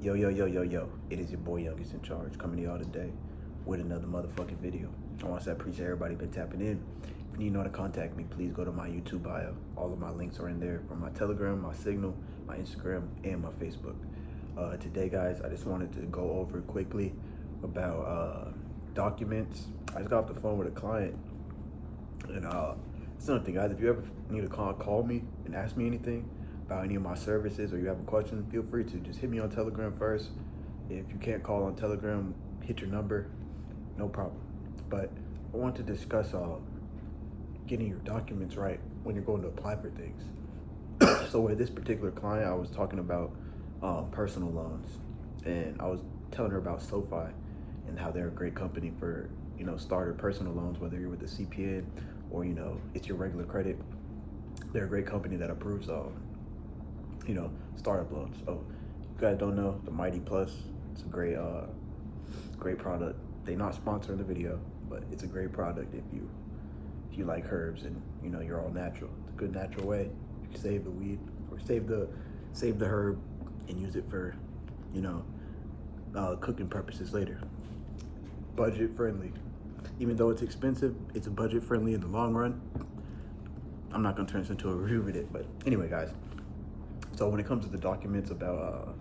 Yo. It is your boy Youngest in Charge coming to y'all today with another motherfucking video. I want to say I appreciate everybody been tapping in. If you need to contact me, please go to my YouTube bio. All of my links are in there from my Telegram, my Signal, my Instagram, and my Facebook. Today, guys, I just wanted to go over quickly about documents. I just got off the phone with a client, and it's another thing, guys. If you ever need to call me and ask me anything about any of my services, or you have a question, feel free to just hit me on Telegram first. If you can't call on Telegram, hit your number, no problem. But I want to discuss getting your documents right when you're going to apply for things. So with this particular client, I was talking about personal loans, and I was telling her about SoFi and how they're a great company for starter personal loans, whether you're with the CPN or it's your regular credit. They're a great company that approves startup loans. So if you guys don't know, the Mighty Plus, it's a great product. They're not sponsoring the video, but it's a great product if you like herbs and you're all natural. It's a good natural way. You can save the weed or save the herb and use it for cooking purposes later. Budget friendly. Even though it's expensive, it's budget friendly in the long run. I'm not gonna turn this into a review of it, but anyway, guys. So when it comes to the documents about,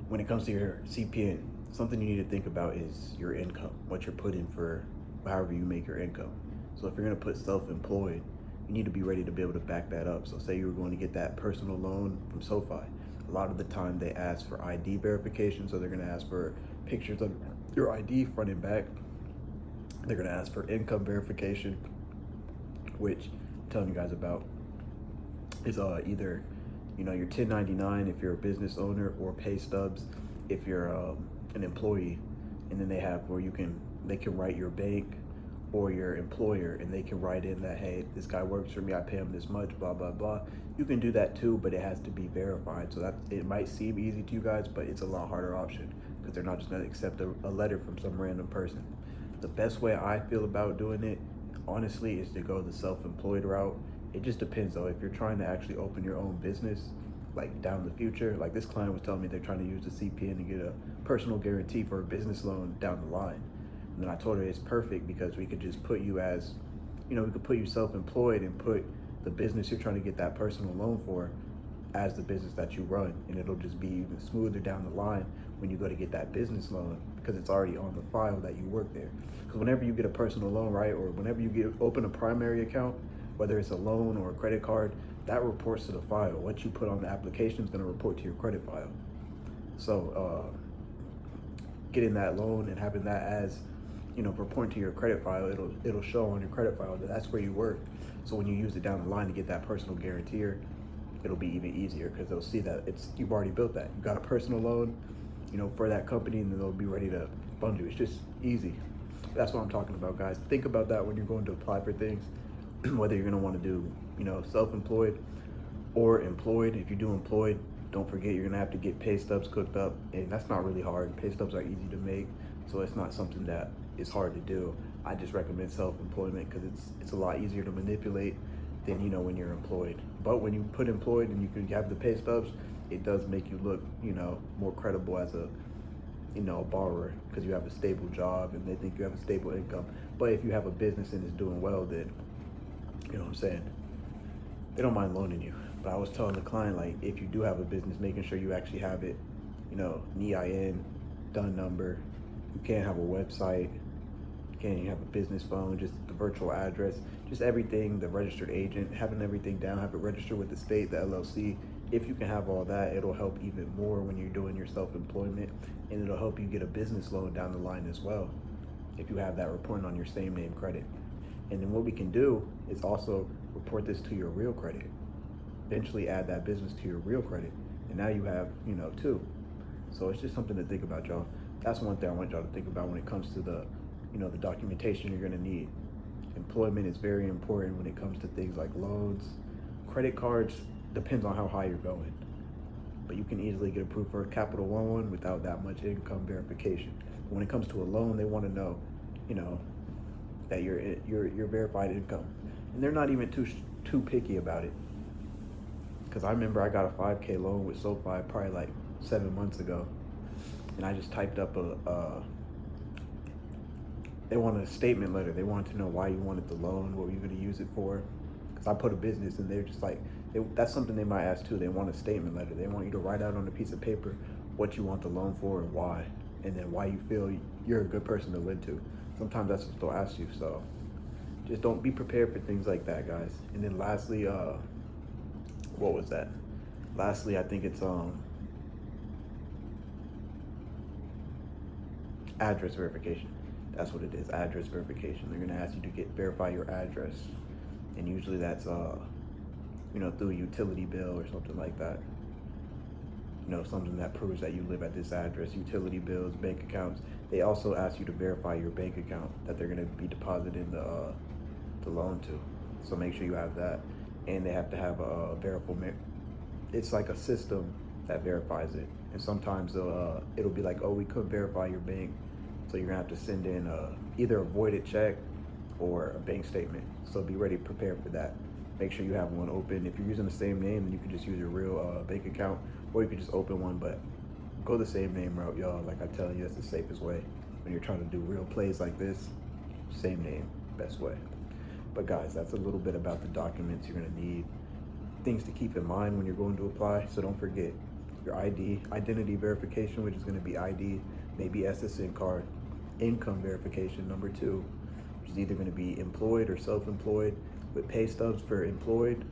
when it comes to your CPN, something you need to think about is your income, what you're putting for however you make your income. So if you're gonna put self-employed, you need to be ready to be able to back that up. So say you were going to get that personal loan from SoFi. A lot of the time they ask for ID verification, so they're gonna ask for pictures of your ID front and back. They're gonna ask for income verification, which I'm telling you guys about is either your 1099 if you're a business owner, or pay stubs if you're an employee. And then they have where they can write your bank or your employer, and they can write in that, hey, this guy works for me, I pay him this much, blah blah blah. You can do that too, but it has to be verified. So that it might seem easy to you guys, but it's a lot harder option because they're not just gonna accept a letter from some random person. The best way I feel about doing it, honestly, is to go the self-employed route. It just depends though. If you're trying to actually open your own business, like down the future, like this client was telling me they're trying to use the CPN to get a personal guarantee for a business loan down the line. And then I told her it's perfect because we could just put you as, we could put you self-employed and put the business you're trying to get that personal loan for as the business that you run, and it'll just be even smoother down the line when you go to get that business loan because it's already on the file that you work there. Because whenever you get a personal loan, right, or whenever you open a primary account, whether it's a loan or a credit card, that reports to the file. What you put on the application is going to report to your credit file. So getting that loan and having that as reporting to your credit file, it'll show on your credit file that that's where you work. So when you use it down the line to get that personal guarantor, it'll be even easier because they'll see that you've already built that. You got a personal loan, for that company, and then they'll be ready to fund you. It's just easy. That's what I'm talking about, guys. Think about that when you're going to apply for things, whether you're gonna want to do, self-employed or employed. If you do employed, don't forget you're gonna have to get pay stubs cooked up, and that's not really hard. Pay stubs are easy to make, so it's not something that is hard to do. I just recommend self-employment because it's a lot easier to manipulate than when you're employed. But when you put employed and you can have the pay stubs, it does make you look more credible as a borrower because you have a stable job and they think you have a stable income. But if you have a business and it's doing well, then you know what I'm saying, they don't mind loaning you. But I was telling the client, like, if you do have a business, making sure you actually have it, NEIN, DUN number. You can't have a website. You can't even have a business phone, just the virtual address, just everything, the registered agent, having everything down, have it registered with the state, the LLC. If you can have all that, it'll help even more when you're doing your self-employment, and it'll help you get a business loan down the line as well if you have that reporting on your same name credit. And then what we can do is also report this to your real credit. Eventually add that business to your real credit. And now you have, two. So it's just something to think about, y'all. That's one thing I want y'all to think about when it comes to the, the documentation you're gonna need. Employment is very important when it comes to things like loans. Credit cards, depends on how high you're going. But you can easily get approved for a Capital One without that much income verification. But when it comes to a loan, they wanna know, that you're verified income, and they're not even too picky about it. Because I remember I got a 5K loan with SoFi probably like 7 months ago, and I just typed up they want a statement letter. They wanted to know why you wanted the loan, what were you going to use it for. Because I put a business, and they're just like, that's something they might ask too. They want a statement letter. They want you to write out on a piece of paper what you want the loan for and why, and then why you feel you're a good person to lend to. Sometimes that's what they'll ask you. So just don't be prepared for things like that, guys. And then lastly, what was that? Lastly, I think it's address verification. That's what it is, address verification. They're gonna ask you to verify your address, and usually that's through a utility bill or something like that. Something that proves that you live at this address. Utility bills, bank accounts. They also ask you to verify your bank account that they're gonna be depositing the loan to. So make sure you have that, and they have to have a it's like a system that verifies it. And sometimes it'll be like, oh, we couldn't verify your bank, so you're gonna have to send in either a voided check or a bank statement. So be ready, prepared for that. Make sure you have one open. If you're using the same name, then you can just use your real bank account, or you can just open one, but go the same name route, y'all. Like I tell you, that's the safest way. When you're trying to do real plays like this, same name, best way. But guys, that's a little bit about the documents you're gonna need. Things to keep in mind when you're going to apply. So don't forget your ID, identity verification, which is gonna be ID, maybe SSN card, income verification, number 2, which is either gonna be employed or self-employed, with pay stubs for employed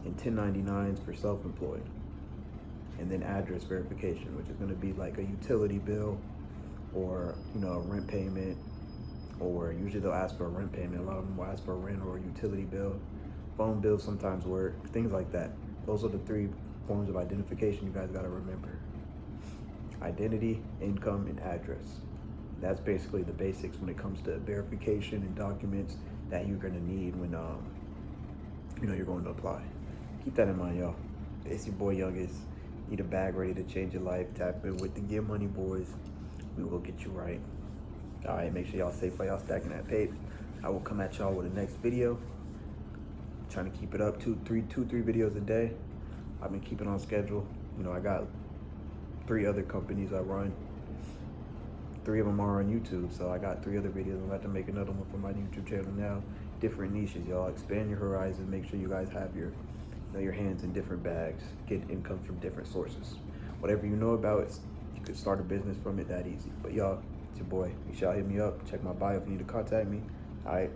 and 1099s for self-employed. And then address verification, which is gonna be like a utility bill or a rent payment, or usually they'll ask for a rent payment. A lot of them will ask for a rent or a utility bill. Phone bills sometimes work, things like that. Those are the 3 forms of identification you guys gotta remember. Identity, income, and address. That's basically the basics when it comes to verification and documents that you're gonna need when you're going to apply. Keep that in mind, y'all. It's your boy Youngest. Need a bag ready to change your life? Tap in with the Get Money Boys. We will get you right. All right, make sure y'all safe while y'all stacking that paper. I will come at y'all with the next video. Trying to keep it up, two, three videos a day. I've been keeping on schedule. I got 3 other companies I run. 3 of them are on YouTube, so I got 3 other videos. I'm about to make another one for my YouTube channel now. Different niches, y'all. Expand your horizon. Make sure you guys have your hands in different bags. Get income from different sources. Whatever you know about, you could start a business from it that easy. But y'all, it's your boy. You shall hit me up. Check my bio if you need to contact me. All right.